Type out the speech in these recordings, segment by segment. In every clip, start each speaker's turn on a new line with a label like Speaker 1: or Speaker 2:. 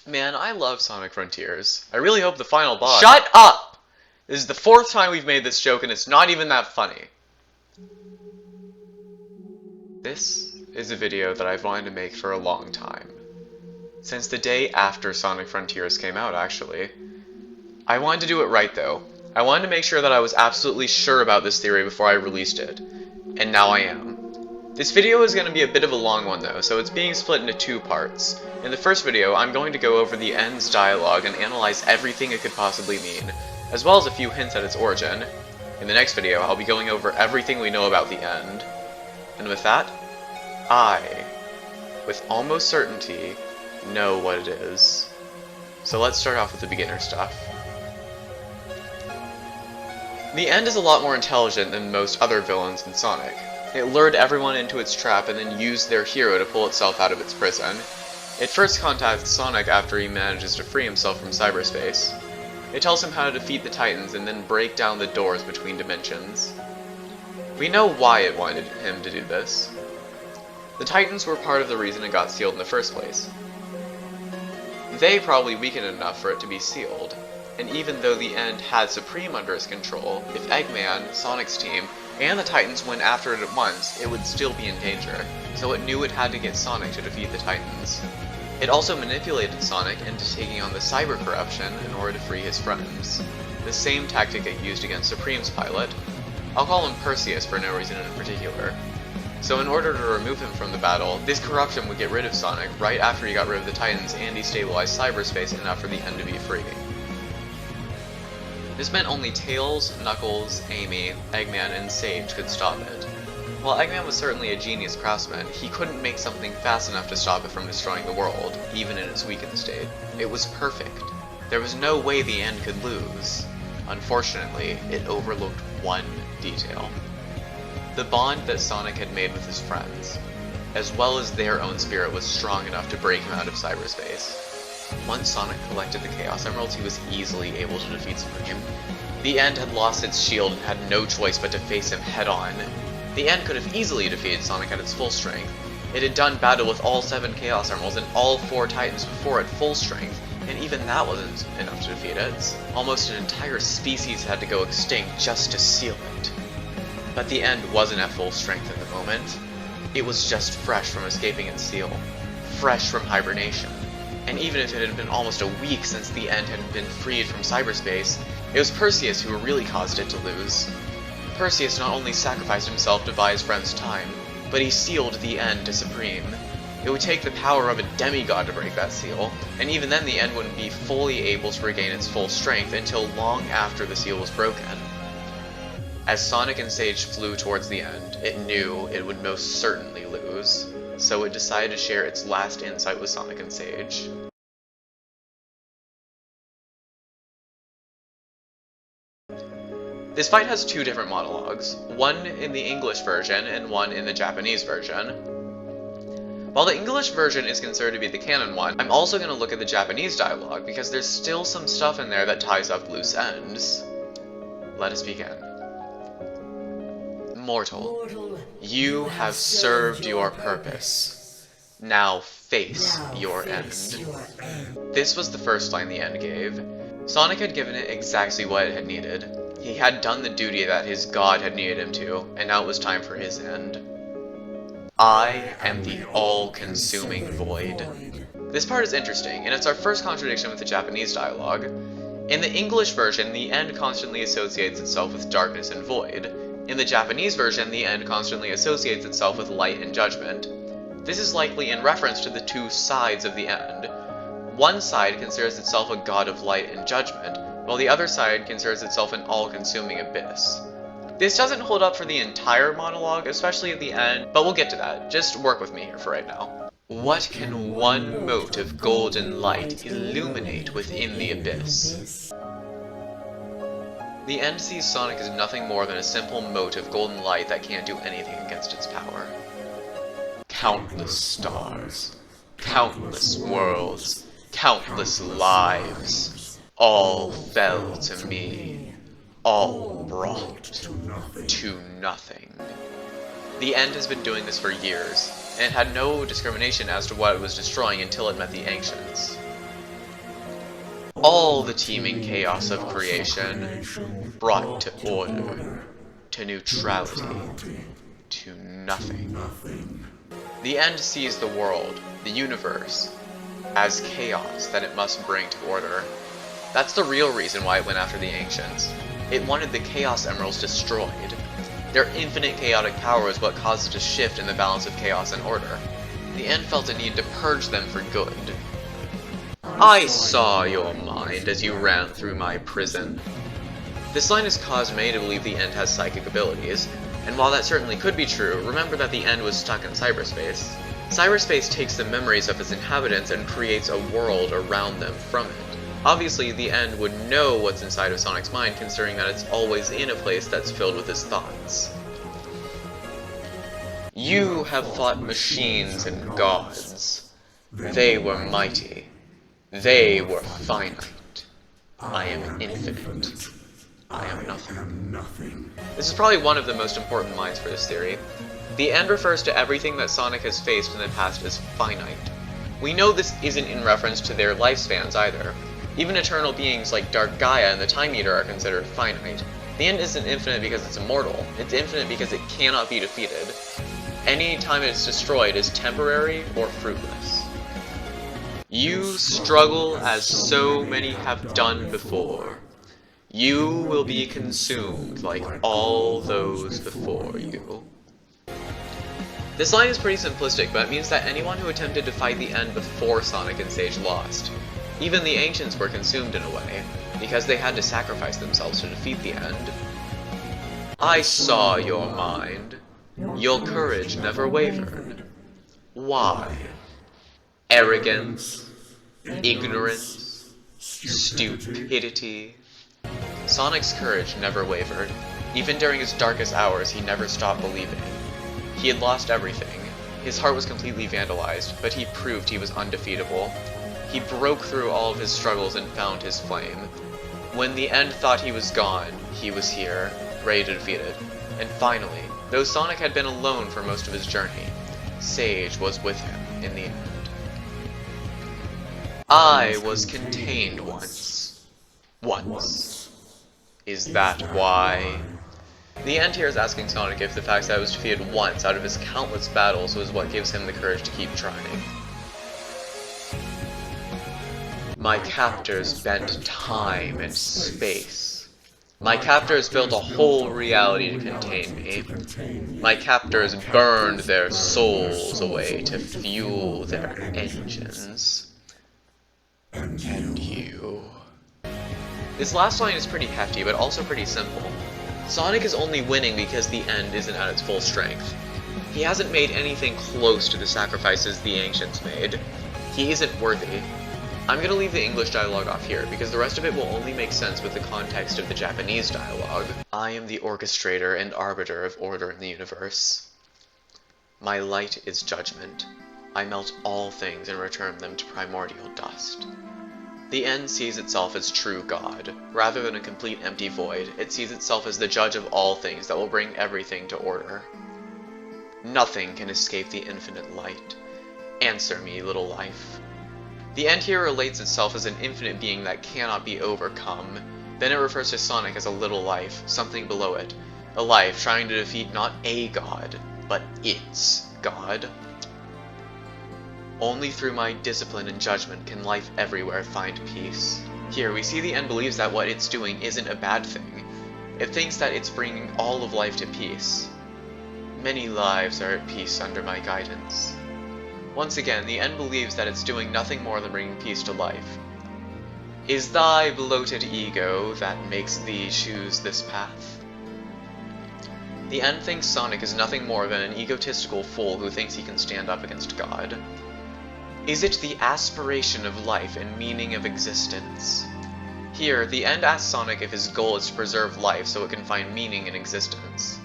Speaker 1: Man, I love Sonic Frontiers. I really hope the final boss— Shut up! This is the 4th time we've made this joke and it's not even that funny. This is a video that I've wanted to make for a long time. Since the day after Sonic Frontiers came out, actually. I wanted to do it right, though. I wanted to make sure that I was absolutely sure about this theory before I released it. And now I am. This video is going to be a bit of a long one, though, so it's being split into 2 parts. In the first video, I'm going to go over the end's dialogue and analyze everything it could possibly mean, as well as a few hints at its origin. In the next video, I'll be going over everything we know about the end. And with that, I, with almost certainty, know what it is. So let's start off with the beginner stuff. The end is a lot more intelligent than most other villains in Sonic. It lured everyone into its trap and then used their hero to pull itself out of its prison. It first contacts Sonic after he manages to free himself from cyberspace. It tells him how to defeat the Titans and then break down the doors between dimensions. We know why it wanted him to do this. The Titans were part of the reason it got sealed in the first place. They probably weakened enough for it to be sealed, and even though the end had Supreme under its control, if Eggman, Sonic's team, and the Titans went after it at once, it would still be in danger, so it knew it had to get Sonic to defeat the Titans. It also manipulated Sonic into taking on the cyber corruption in order to free his friends. The same tactic it used against Supreme's pilot. I'll call him Perseus for no reason in particular. So in order to remove him from the battle, this corruption would get rid of Sonic right after he got rid of the Titans and destabilized cyberspace enough for the end to be free. This meant only Tails, Knuckles, Amy, Eggman, and Sage could stop it. While Eggman was certainly a genius craftsman, he couldn't make something fast enough to stop it from destroying the world, even in its weakened state. It was perfect. There was no way the end could lose. Unfortunately, it overlooked one detail. The bond that Sonic had made with his friends, as well as their own spirit, was strong enough to break him out of cyberspace. Once Sonic collected the Chaos Emeralds, he was easily able to defeat Supreme. The End had lost its shield and had no choice but to face him head-on. The End could have easily defeated Sonic at its full strength. It had done battle with all 7 Chaos Emeralds and all 4 Titans before at full strength, and even that wasn't enough to defeat it. Almost an entire species had to go extinct just to seal it. But the End wasn't at full strength at the moment. It was just fresh from escaping its seal. Fresh from hibernation. And even if it had been almost a week since the End had been freed from cyberspace, it was Perseus who really caused it to lose. Perseus not only sacrificed himself to buy his friends time, but he sealed the End to Supreme. It would take the power of a demigod to break that seal, and even then the End wouldn't be fully able to regain its full strength until long after the seal was broken. As Sonic and Sage flew towards the End, it knew it would most certainly lose, so it decided to share its last insight with Sonic and Sage. This fight has 2 different monologues, one in the English version and one in the Japanese version. While the English version is considered to be the canon one, I'm also going to look at the Japanese dialogue because there's still some stuff in there that ties up loose ends. Let us begin. Mortal, you have served your purpose. Now face your end. This was the first line the End gave. Sonic had given it exactly what it had needed. He had done the duty that his god had needed him to, and now it was time for his end. I am the all-consuming void. This part is interesting, and it's our first contradiction with the Japanese dialogue. In the English version, the End constantly associates itself with darkness and void. In the Japanese version, the End constantly associates itself with light and judgment. This is likely in reference to the 2 sides of the End. One side considers itself a god of light and judgment, while the other side considers itself an all-consuming abyss. This doesn't hold up for the entire monologue, especially at the end, but we'll get to that. Just work with me here for right now. What can one mote of golden light illuminate within the abyss? The End sees Sonic as nothing more than a simple mote of golden light that can't do anything against its power. Countless stars, countless worlds, countless lives, all fell to me, all brought to nothing. The End has been doing this for years, and had no discrimination as to what it was destroying until it met the Ancients. all the teeming chaos of creation brought to order, to neutrality, to nothing. The end sees the world, the universe, as chaos that it must bring to order. That's the real reason why it went after the Ancients. It wanted the Chaos Emeralds destroyed. Their infinite chaotic power is what caused it to shift in the balance of chaos and order. The End felt a need to purge them for good. I saw your mind as you ran through my prison. This line has caused many to believe the End has psychic abilities, and while that certainly could be true, remember that the End was stuck in cyberspace. Cyberspace takes the memories of its inhabitants and creates a world around them from it. Obviously, the End would know what's inside of Sonic's mind, considering that it's always in a place that's filled with his thoughts. You have fought machines and gods. They were mighty. They were finite. I am infinite. I am nothing. This is probably one of the most important lines for this theory. The End refers to everything that Sonic has faced in the past as finite. We know this isn't in reference to their lifespans either. Even eternal beings like Dark Gaia and the Time Eater are considered finite. The End isn't infinite because it's immortal. It's infinite because it cannot be defeated. Any time it's destroyed is temporary or fruitless. You struggle as so many have done before. You will be consumed like all those before you. This line is pretty simplistic, but it means that anyone who attempted to fight the End before Sonic and Sage lost. Even the Ancients were consumed in a way, because they had to sacrifice themselves to defeat the End. I saw your mind. Your courage never wavered. Why? Arrogance? Ignorance? Stupidity? Sonic's courage never wavered. Even during his darkest hours, he never stopped believing. He had lost everything. His heart was completely vandalized, but he proved he was undefeatable. He broke through all of his struggles and found his flame. When the End thought he was gone, he was here, ready to defeat it. And finally, though Sonic had been alone for most of his journey, Sage was with him in the end. I was contained once. Once. Is that why? The End here is asking Sonic if the fact that he was defeated once out of his countless battles was what gives him the courage to keep trying. My captors bent time and space. My captors built a whole reality to contain me. My captors burned their souls away to fuel their engines. And you. This last line is pretty hefty, but also pretty simple. Sonic is only winning because the End isn't at its full strength. He hasn't made anything close to the sacrifices the Ancients made. He isn't worthy. I'm gonna leave the English dialogue off here, because the rest of it will only make sense with the context of the Japanese dialogue. I am the orchestrator and arbiter of order in the universe. My light is judgment. I melt all things and return them to primordial dust. The End sees itself as true God. Rather than a complete empty void, it sees itself as the judge of all things that will bring everything to order. Nothing can escape the infinite light. Answer me, little life. The End here relates itself as an infinite being that cannot be overcome. Then it refers to Sonic as a little life, something below it. A life trying to defeat not a god, but its god. Only through my discipline and judgment can life everywhere find peace. Here, we see the End believes that what it's doing isn't a bad thing. It thinks that it's bringing all of life to peace. Many lives are at peace under my guidance. Once again, the End believes that it's doing nothing more than bringing peace to life. Is thy bloated ego that makes thee choose this path? The End thinks Sonic is nothing more than an egotistical fool who thinks he can stand up against God. Is it the aspiration of life and meaning of existence? Here, the End asks Sonic if his goal is to preserve life so it can find meaning in existence.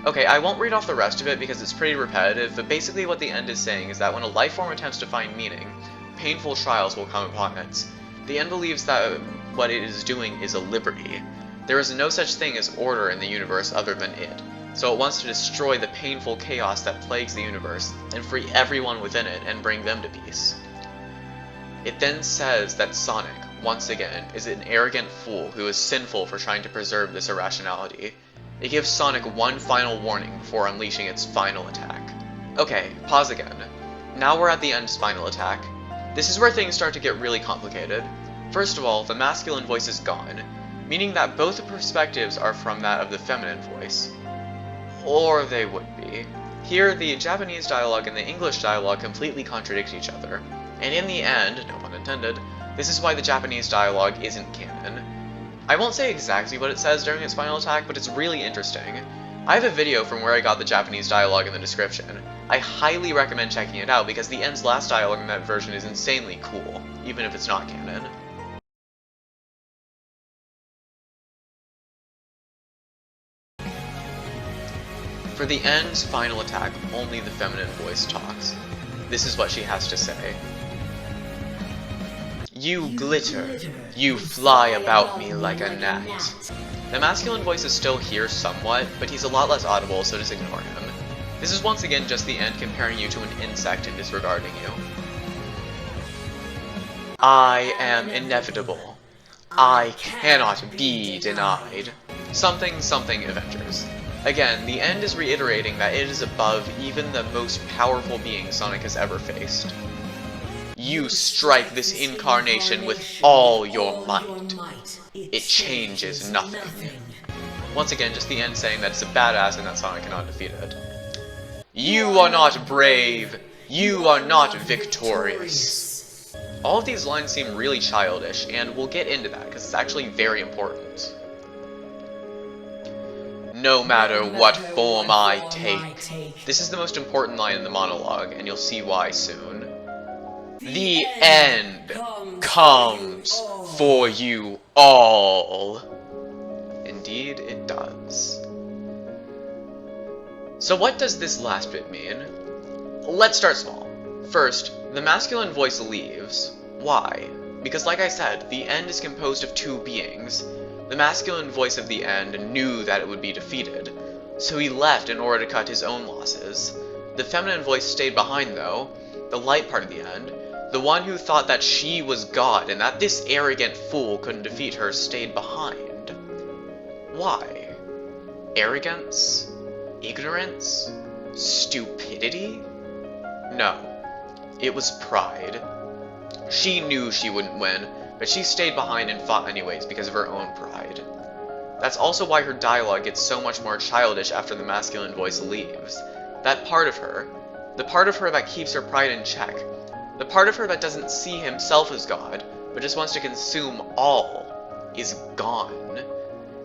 Speaker 1: Okay, I won't read off the rest of it because it's pretty repetitive, but basically what the End is saying is that when a life form attempts to find meaning, painful trials will come upon it. The End believes that what it is doing is a liberty. There is no such thing as order in the universe other than it, so it wants to destroy the painful chaos that plagues the universe and free everyone within it and bring them to peace. It then says that Sonic, once again, is an arrogant fool who is sinful for trying to preserve this irrationality. It gives Sonic one final warning before unleashing its final attack. Okay, pause again. Now we're at the end's final attack. This is where things start to get really complicated. First of all, the masculine voice is gone, meaning that both the perspectives are from that of the feminine voice. Or they would be. Here, the Japanese dialogue and the English dialogue completely contradict each other, and in the end, no pun intended, this is why the Japanese dialogue isn't canon. I won't say exactly what it says during its final attack, but it's really interesting. I have a video from where I got the Japanese dialogue in the description. I highly recommend checking it out because the end's last dialogue in that version is insanely cool, even if it's not canon. For the end's final attack, only the feminine voice talks. This is what she has to say. You glitter, you fly about me like a gnat. The masculine voice is still here somewhat, but he's a lot less audible, so just ignore him. This is once again just the end comparing you to an insect and disregarding you. I am inevitable. I cannot be denied. Something something Avengers. Again, the end is reiterating that it is above even the most powerful being Sonic has ever faced. You strike this incarnation with all your might. It changes nothing. Once again, just the end saying that it's a badass and that Sonic cannot defeat it. You are not brave. You are not victorious. All of these lines seem really childish, and we'll get into that because it's actually very important. No matter what form I take. This is the most important line in the monologue, and you'll see why soon. The end comes for you all. Indeed, it does. So what does this last bit mean? Let's start small. First, the masculine voice leaves. Why? Because like I said, the end is composed of two beings. The masculine voice of the end knew that it would be defeated, so he left in order to cut his own losses. The feminine voice stayed behind though, the light part of the end. The one who thought that she was God and that this arrogant fool couldn't defeat her stayed behind. Why? Arrogance? Ignorance? Stupidity? No. It was pride. She knew she wouldn't win, but she stayed behind and fought anyways because of her own pride. That's also why her dialogue gets so much more childish after the masculine voice leaves. That part of her, the part of her that keeps her pride in check, the part of her that doesn't see himself as God, but just wants to consume all, is gone.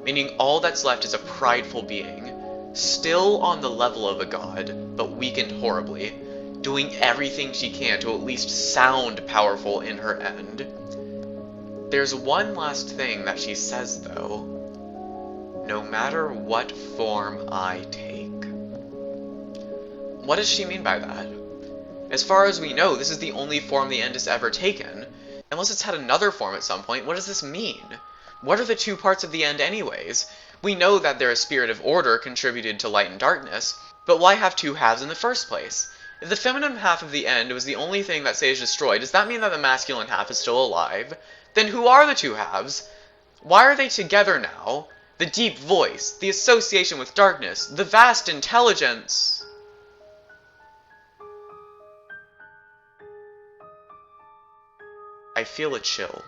Speaker 1: Meaning all that's left is a prideful being, still on the level of a god, but weakened horribly, doing everything she can to at least sound powerful in her end. There's one last thing that she says though. No matter what form I take. What does she mean by that? As far as we know, this is the only form the end has ever taken. Unless it's had another form at some point, what does this mean? What are the two parts of the end anyways? We know that they're a spirit of order contributed to light and darkness, but why have two halves in the first place? If the feminine half of the end was the only thing that Sage destroyed, does that mean that the masculine half is still alive? Then who are the two halves? Why are they together now? The deep voice, the association with darkness, the vast intelligence. I feel a chill.